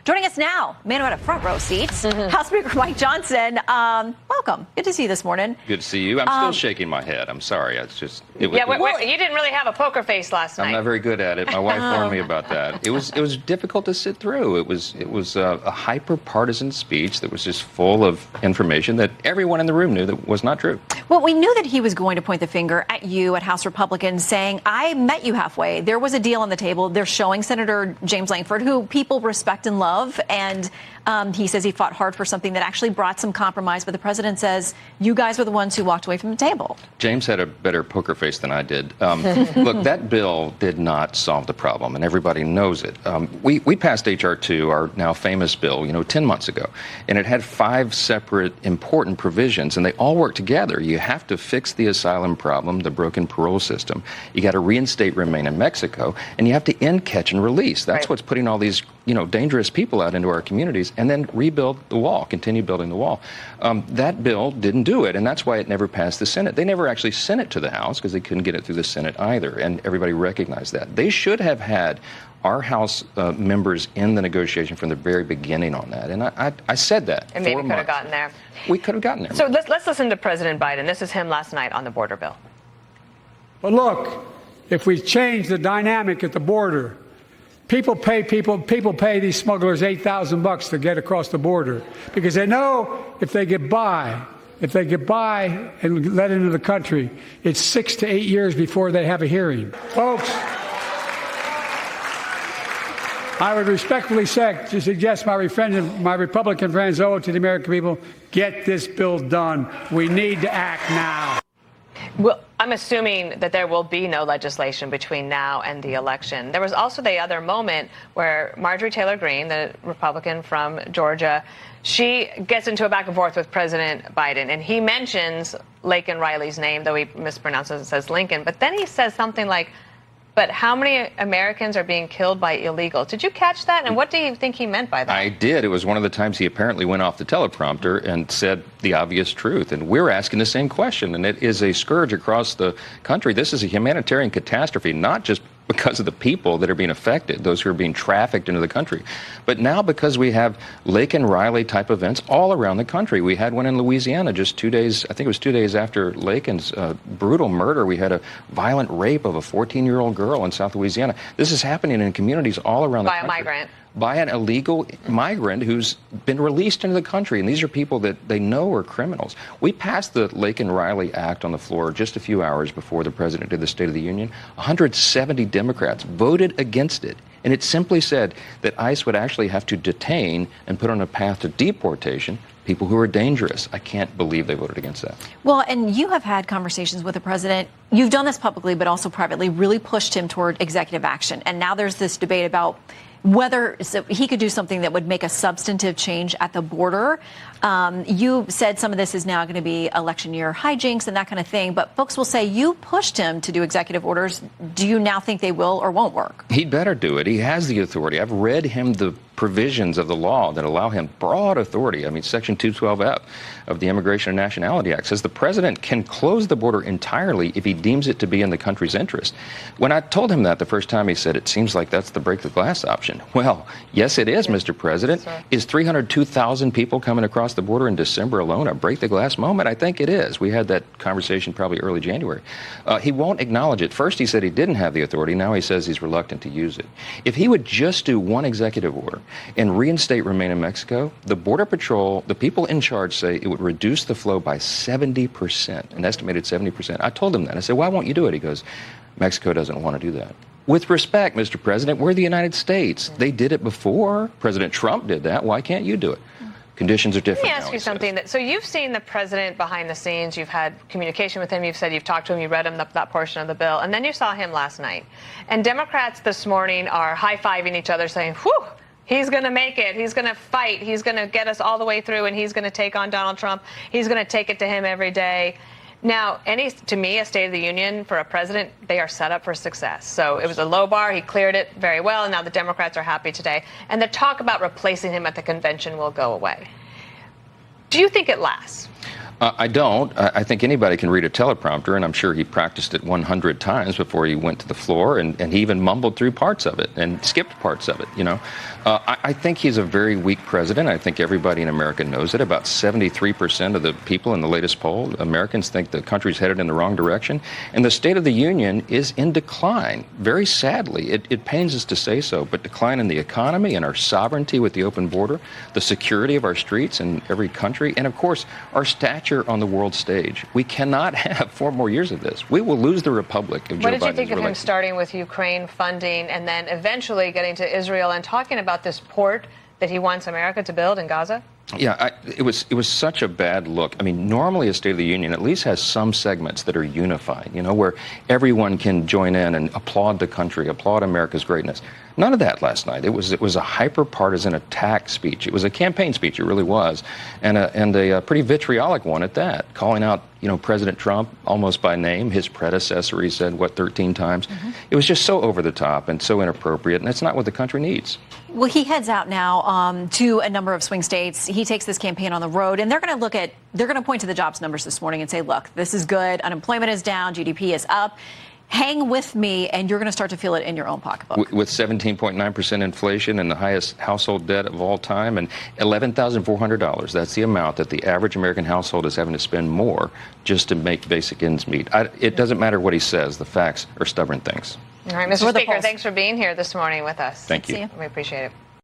Joining us now, man who had a front row seat, House Speaker Mike Johnson. Welcome. Good to see you this morning. Good to see you. I'm still shaking my head. I'm sorry. It's just you didn't really have a poker face last night. I'm not very good at it. My wife warned me about that. It was difficult to sit through. It was a hyper-partisan speech that was just full of information that everyone in the room knew that was not true. Well, we knew that he was going to point the finger at you, at House Republicans, saying, I met you halfway. There was a deal on the table. They're showing Senator James Lankford, who people respect and love, and he says he fought hard for something that actually brought some compromise, but the president says you guys were the ones who walked away from the table. James had a better poker face than I did. Look, that bill did not solve the problem, and everybody knows it. We passed H.R. 2, our now famous bill, 10 months ago, and it had 5 separate important provisions, and they all work together. You have to fix the asylum problem, the broken parole system. You got to reinstate remain in Mexico, and you have to end catch and release. That's what's putting all these dangerous people out into our communities, and then rebuild the wall, continue building the wall. That bill didn't do it, and that's why it never passed the Senate. They never actually sent it to the House because they couldn't get it through the Senate either, and everybody recognized that. They should have had our House members in the negotiation from the very beginning on that, and I said that. And maybe could have gotten there. We could have gotten there. So let's listen to President Biden. This is him last night on the border bill. But look, if we change the dynamic at the border, people pay these smugglers $8,000 to get across the border because they know if they get by and let into the country, it's 6 to 8 years before they have a hearing. Folks, I would respectfully suggest my Republican friends owe it to the American people, get this bill done. We need to act now. Well, I'm assuming that there will be no legislation between now and the election. There was also the other moment where Marjorie Taylor Greene, the Republican from Georgia, she gets into a back and forth with President Biden, and he mentions Laken Riley's name, though he mispronounces it and says Lincoln. But then he says something like, but how many Americans are being killed by illegals? Did you catch that? And what do you think he meant by that? I did. It was one of the times he apparently went off the teleprompter and said the obvious truth. And we're asking the same question. And it is a scourge across the country. This is a humanitarian catastrophe, not just because of the people that are being affected, those who are being trafficked into the country, but now because we have Laken Riley type events all around the country. We had one in Louisiana just 2 days, I think it was 2 days after Laken's brutal murder. We had a violent rape of a 14-year-old girl in South Louisiana. This is happening in communities all around the country. By a migrant. By an illegal migrant who's been released into the country. And these are people that they know are criminals. We passed the Laken Riley Act on the floor just a few hours before the president did the State of the Union. 170 Democrats voted against it. And it simply said that ICE would actually have to detain and put on a path to deportation people who are dangerous. I can't believe they voted against that. Well, and you have had conversations with the president. You've done this publicly, but also privately, really pushed him toward executive action. And now there's this debate about whether he could do something that would make a substantive change at the border. You said some of this is now going to be election year hijinks and that kind of thing, but folks will say you pushed him to do executive orders. Do you now think they will or won't work? He'd better do it. He has the authority. I've read him the provisions of the law that allow him broad authority. I mean, Section 212F of the Immigration and Nationality Act says the president can close the border entirely if he deems it to be in the country's interest. When I told him that the first time, he said, it seems like that's the break the glass option. Well, yes, it is, Mr. President. Is 302,000 people coming across the border in December alone a break the glass moment? I think it is. We had that conversation probably early January. He won't acknowledge it. First, he said he didn't have the authority. Now he says he's reluctant to use it. If he would just do one executive order and reinstate remain in Mexico, the Border Patrol, the people in charge say it would reduce the flow by 70%, an estimated 70%. I told him that. I said, why won't you do it? He goes, Mexico doesn't want to do that. With respect, Mr. President, we're the United States. They did it before. President Trump did that. Why can't you do it? Conditions are different. Let me ask you something. So you've seen the president behind the scenes. You've had communication with him. You've said you've talked to him. You read him that portion of the bill. And then you saw him last night. And Democrats this morning are high-fiving each other saying, whew, he's going to make it. He's going to fight. He's going to get us all the way through, and he's going to take on Donald Trump. He's going to take it to him every day. Now, to me, a State of the Union for a president, they are set up for success. So it was a low bar. He cleared it very well, and now the Democrats are happy today. And the talk about replacing him at the convention will go away. Do you think it lasts? I don't. I think anybody can read a teleprompter, and I'm sure he practiced it 100 times before he went to the floor, and he even mumbled through parts of it and skipped parts of it, you know. I think he's a very weak president. I think everybody in America knows it. About 73% of the people in the latest poll, Americans, think the country's headed in the wrong direction. And the State of the Union is in decline, very sadly. It pains us to say so, but decline in the economy and our sovereignty with the open border, the security of our streets in every country, and, of course, our stature on the world stage. We cannot have 4 more years of this. We will lose the republic if Joe Biden is What did you think of him reelected. starting with Ukraine funding and then eventually getting to Israel and talking about this port that he wants America to build in Gaza? Yeah, it was such a bad look. I mean, normally a State of the Union at least has some segments that are unified, you know, where everyone can join in and applaud the country, applaud America's greatness. None of that last night. It was a hyper-partisan attack speech. It was a campaign speech, it really was, and a pretty vitriolic one at that, calling out, you know, President Trump almost by name. His predecessor, he said, 13 times. It was just so over the top and so inappropriate, and that's not what the country needs. Well, he heads out now to a number of swing states. He takes this campaign on the road, and they're going to point to the jobs numbers this morning and say, look, this is good. Unemployment is down. GDP is up. Hang with me, and you're going to start to feel it in your own pocketbook. With 17.9% inflation and the highest household debt of all time and $11,400. That's the amount that the average American household is having to spend more just to make basic ends meet. It doesn't matter what he says. The facts are stubborn things. All right, Mr. Speaker, thanks for being here this morning with us. Thank you. We appreciate it.